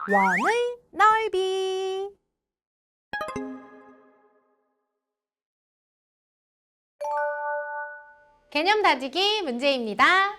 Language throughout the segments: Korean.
원의 넓이. 개념 다지기 문제입니다.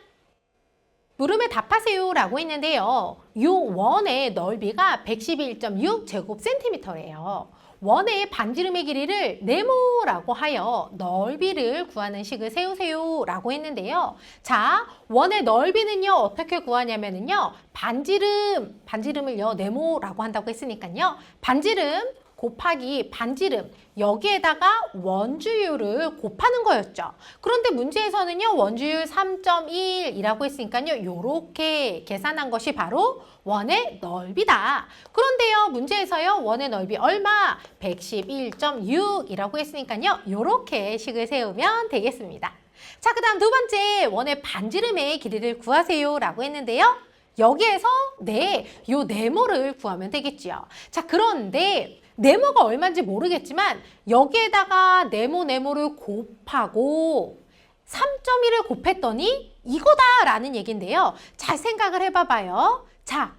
물음에 답하세요 라고 했는데요. 요 원의 넓이가 111.6제곱센티미터예요. 원의 반지름의 길이를 네모라고 하여 넓이를 구하는 식을 세우세요 라고 했는데요. 자, 원의 넓이는요 어떻게 구하냐면요. 반지름을요 네모라고 한다고 했으니까요. 반지름 곱하기 반지름, 여기에다가 원주율을 곱하는 거였죠. 그런데 문제에서는요, 원주율 3.1이라고 했으니까요, 요렇게 계산한 것이 바로 원의 넓이다. 그런데요, 문제에서요, 원의 넓이 얼마? 111.6이라고 했으니까요, 요렇게 식을 세우면 되겠습니다. 자, 그 다음 두 번째, 원의 반지름의 길이를 구하세요 라고 했는데요. 여기에서 요 네모를 구하면 되겠지요. 자, 그런데 네모가 얼마인지 모르겠지만 여기에다가 네모를 곱하고 3.1을 곱했더니 이거다라는 얘기인데요. 잘 생각을 해봐봐요. 자,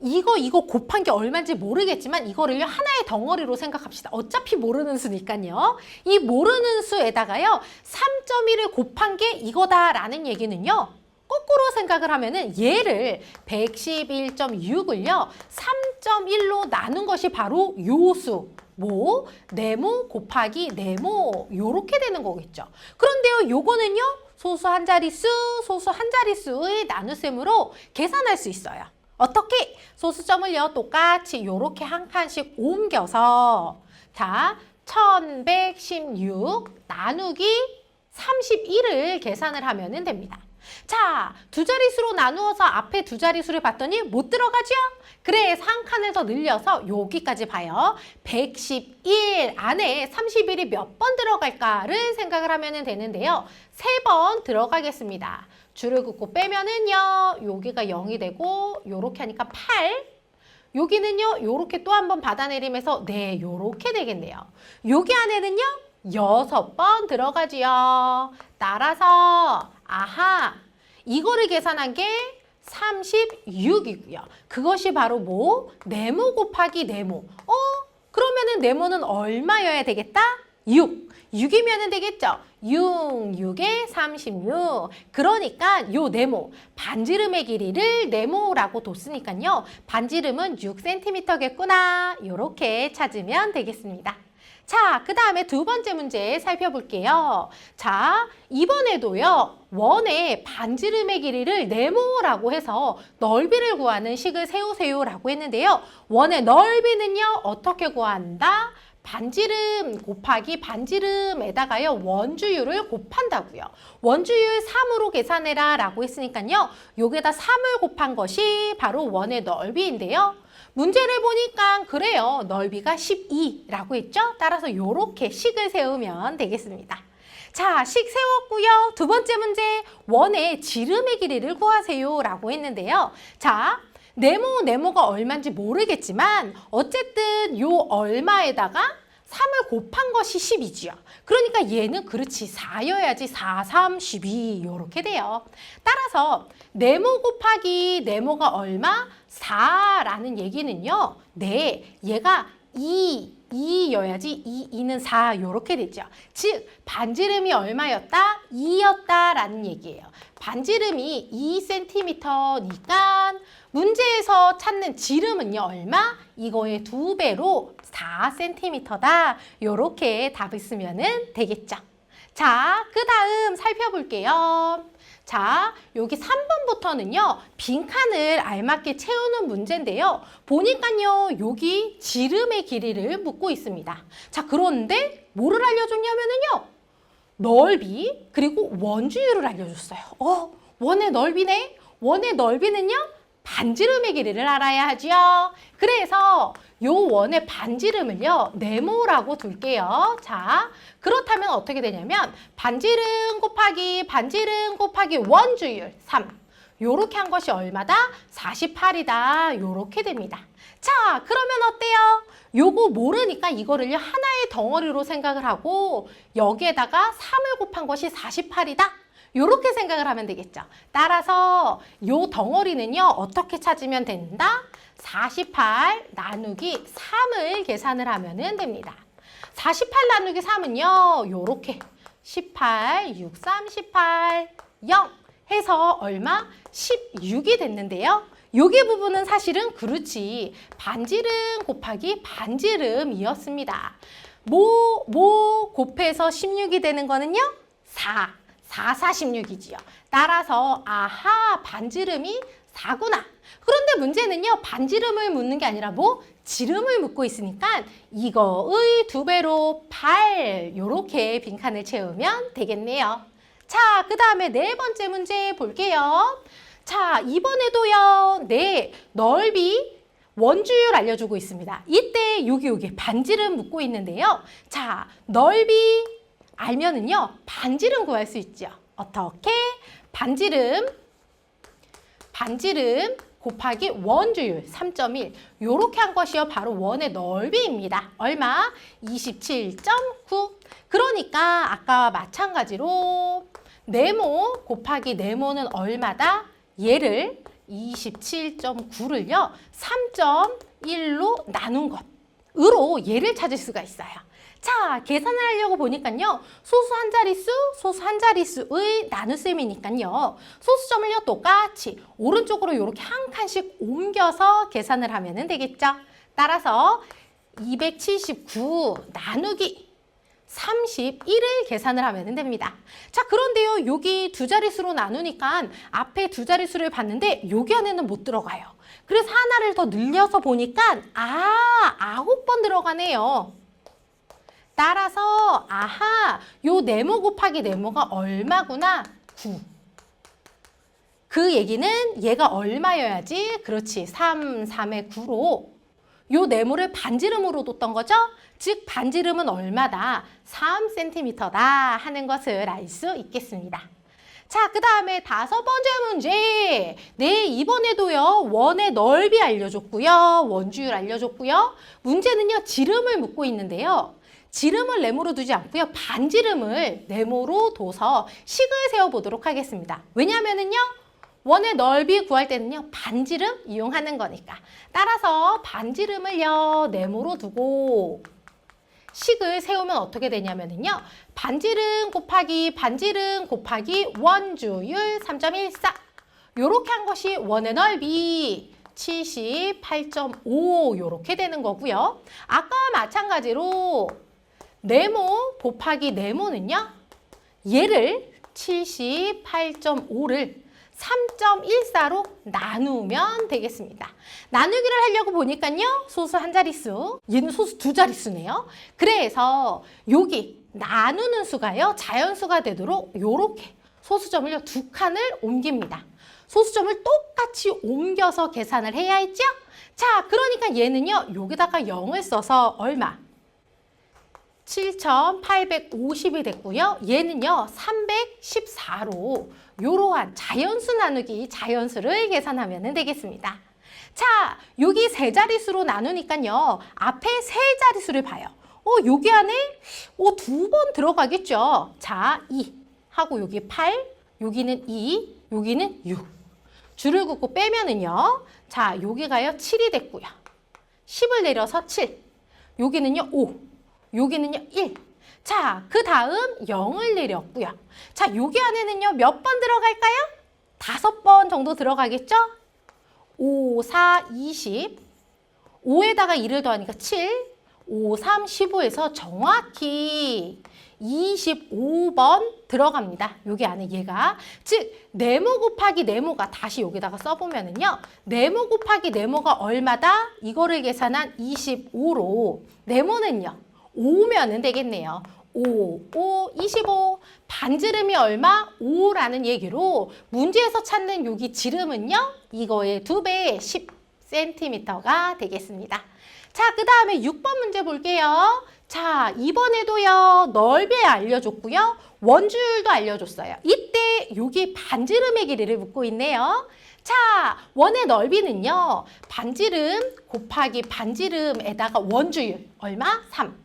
이거 곱한 게 얼마인지 모르겠지만 이거를 하나의 덩어리로 생각합시다. 어차피 모르는 수니까요. 이 모르는 수에다가요. 3.1을 곱한 게 이거다라는 얘기는요. 거꾸로 생각을 하면은 얘를 111.6을요 3.1로 나눈 것이 바로 요 수, 네모 곱하기 네모 요렇게 되는 거겠죠. 그런데요 요거는요 소수 한 자릿수, 소수 한 자릿수의 나눗셈으로 계산할 수 있어요. 어떻게? 소수점을요 똑같이 요렇게 한 칸씩 옮겨서 자 1116 나누기 31을 계산을 하면 됩니다. 자, 두 자릿수로 나누어서 앞에 두 자릿수를 봤더니 못 들어가죠? 그래서 한 칸을 더 늘려서 여기까지 봐요. 111 안에 31이 몇 번 들어갈까를 생각을 하면 되는데요. 3번 들어가겠습니다. 줄을 긋고 빼면은요. 여기가 0이 되고 요렇게 하니까 8. 여기는요. 요렇게 또 한 번 받아내리면서 네, 요렇게 되겠네요. 여기 안에는요. 6번 들어가지요. 따라서 아하, 이거를 계산한 게 36이고요. 그것이 바로 네모 곱하기 네모. 그러면은 네모는 얼마여야 되겠다? 6. 6이면 되겠죠? 6에 36. 그러니까 요 네모, 반지름의 길이를 네모라고 뒀으니까요. 반지름은 6cm겠구나. 이렇게 찾으면 되겠습니다. 자, 그 다음에 두 번째 문제 살펴볼게요. 자, 이번에도요. 원의 반지름의 길이를 네모라고 해서 넓이를 구하는 식을 세우세요 라고 했는데요. 원의 넓이는요. 어떻게 구한다? 반지름 곱하기 반지름에다가요. 원주율을 곱한다고요. 원주율 3으로 계산해라 라고 했으니까요. 여기에다 3을 곱한 것이 바로 원의 넓이인데요. 문제를 보니까 그래요. 넓이가 12라고 했죠? 따라서 이렇게 식을 세우면 되겠습니다. 자, 식 세웠고요. 두 번째 문제, 원의 지름의 길이를 구하세요 라고 했는데요. 자, 네모가 얼마인지 모르겠지만 어쨌든 요 얼마에다가 3을 곱한 것이 10이지요. 그러니까 얘는 그렇지 4여야지 4, 3, 12 이렇게 돼요. 따라서 네모 곱하기 네모가 얼마? 4라는 얘기는요. 네, 얘가 2여야지 2는 4 이렇게 되죠. 즉 반지름이 얼마였다? 2였다라는 얘기예요. 반지름이 2cm니까 문제에서 찾는 지름은요. 얼마? 이거의 2배로 4cm다. 이렇게 답을 쓰면 되겠죠. 자, 그 다음 살펴볼게요. 자, 여기 3번부터는요. 빈칸을 알맞게 채우는 문제인데요. 보니까요. 여기 지름의 길이를 묻고 있습니다. 자, 그런데 뭐를 알려줬냐면요. 넓이 그리고 원주율을 알려줬어요. 원의 넓이네. 원의 넓이는요. 반지름의 길이를 알아야 하죠. 그래서 요 원의 반지름을요. 네모라고 둘게요. 자, 그렇다면 어떻게 되냐면 반지름 곱하기 원주율 3. 요렇게 한 것이 얼마다? 48이다. 요렇게 됩니다. 자, 그러면 어때요? 요거 모르니까 이거를요. 하나의 덩어리로 생각을 하고 여기에다가 3을 곱한 것이 48이다. 요렇게 생각을 하면 되겠죠. 따라서 요 덩어리는요, 어떻게 찾으면 된다? 48 나누기 3을 계산을 하면 됩니다. 48 나누기 3은요, 요렇게 18, 6, 3, 18, 0 해서 얼마? 16이 됐는데요. 요게 부분은 사실은 그렇지. 반지름 곱하기 반지름이었습니다. 뭐 곱해서 16이 되는 거는요? 4, 16이지요. 따라서 아하, 반지름이 4구나. 그런데 문제는요, 반지름을 묻는 게 아니라 지름을 묻고 있으니까 이거의 2배로 8, 요렇게 빈칸을 채우면 되겠네요. 자, 그 다음에 네 번째 문제 볼게요. 자, 이번에도요, 넓이 원주율 알려주고 있습니다. 이때 여기 반지름 묻고 있는데요. 자, 넓이 알면은요, 반지름 구할 수 있죠. 어떻게? 반지름 곱하기 원주율 3.1 요렇게 한 것이요, 바로 원의 넓이입니다. 얼마? 27.9. 그러니까 아까와 마찬가지로 네모 곱하기 네모는 얼마다? 얘를 27.9를요 3.1로 나눈 것으로 얘를 찾을 수가 있어요. 자, 계산을 하려고 보니까요, 소수 한 자릿수의 나눗셈이니까요, 소수점을요 똑같이 오른쪽으로 이렇게 한 칸씩 옮겨서 계산을 하면 되겠죠. 따라서 279 나누기 31을 계산을 하면 됩니다. 자, 그런데요, 여기 두 자릿수로 나누니까 앞에 두 자릿수를 봤는데 여기 안에는 못 들어가요. 그래서 하나를 더 늘려서 보니까 9번 들어가네요. 따라서 아하, 요 네모 곱하기 네모가 얼마구나? 9. 그 얘기는 얘가 얼마여야지? 그렇지, 3의 9로 요 네모를 반지름으로 뒀던 거죠? 즉 반지름은 얼마다? 3cm다 하는 것을 알 수 있겠습니다. 자, 그 다음에 다섯 번째 문제. 네, 이번에도요, 원의 넓이 알려줬고요, 원주율 알려줬고요. 문제는요, 지름을 묻고 있는데요. 지름을 네모로 두지 않고요, 반지름을 네모로 둬서 식을 세워보도록 하겠습니다. 왜냐하면은요, 원의 넓이 구할 때는요, 반지름 이용하는 거니까. 따라서 반지름을요, 네모로 두고 식을 세우면 어떻게 되냐면은요, 반지름 곱하기 원주율 3.14 요렇게 한 것이 원의 넓이 78.5 요렇게 되는 거고요. 아까와 마찬가지로 네모 곱하기 네모는요, 얘를 78.5를 3.14로 나누면 되겠습니다. 나누기를 하려고 보니까요, 소수 한 자릿수, 얘는 소수 두 자릿수네요. 그래서 여기 나누는 수가요, 자연수가 되도록 요렇게 소수점을요, 두 칸을 옮깁니다. 소수점을 똑같이 옮겨서 계산을 해야 했죠? 자, 그러니까 얘는요, 여기다가 0을 써서 얼마? 7,850이 됐고요. 얘는요, 314로 이러한 자연수 나누기 자연수를 계산하면 되겠습니다. 자, 여기 세 자릿수로 나누니까요, 앞에 세 자릿수를 봐요. 여기 안에 2번 들어가겠죠. 자, 2 하고 여기 8, 여기는 2, 여기는 6. 줄을 긋고 빼면은요, 자, 여기가요 7이 됐고요. 10을 내려서 7, 여기는요 5, 여기는요 1. 자, 그 다음 0을 내렸고요. 자, 여기 안에는요, 몇 번 들어갈까요? 5번 정도 들어가겠죠? 5, 4, 20. 5에다가 2를 더하니까 7, 5, 3, 15에서 정확히 25번 들어갑니다. 여기 안에 얘가. 즉, 네모 곱하기 네모가 다시 여기다가 써보면은요, 네모 곱하기 네모가 얼마다? 이거를 계산한 25로 네모는요, 5면은 되겠네요. 5, 25. 반지름이 얼마? 5라는 얘기로 문제에서 찾는 여기 지름은요, 이거의 2배 10cm가 되겠습니다. 자, 그 다음에 6번 문제 볼게요. 자, 이번에도요, 넓이 알려줬고요, 원주율도 알려줬어요. 이때 여기 반지름의 길이를 묻고 있네요. 자, 원의 넓이는요, 반지름 곱하기 반지름에다가 원주율 얼마? 3.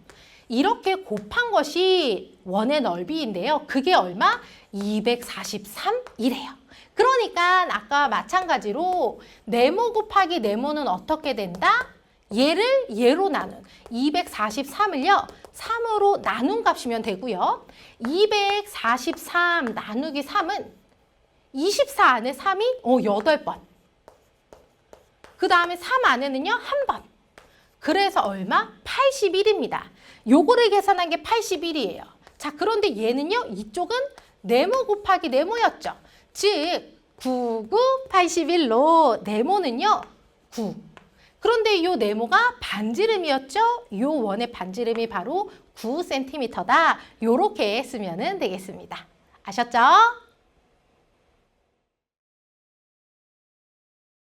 이렇게 곱한 것이 원의 넓이인데요. 그게 얼마? 243이래요. 그러니까 아까 마찬가지로 네모 곱하기 네모는 어떻게 된다? 얘를 얘로 나눈 243을요. 3으로 나눈 값이면 되고요. 243 나누기 3은 24 안에 3이 8번. 그 다음에 3 안에는요. 1번. 그래서 얼마? 81입니다. 요거를 계산한 게 81이에요. 자, 그런데 얘는요. 이쪽은 네모 곱하기 네모였죠. 즉 9, 9, 81로 네모는요. 9. 그런데 이 네모가 반지름이었죠. 이 원의 반지름이 바로 9cm다. 요렇게 쓰면 되겠습니다. 아셨죠?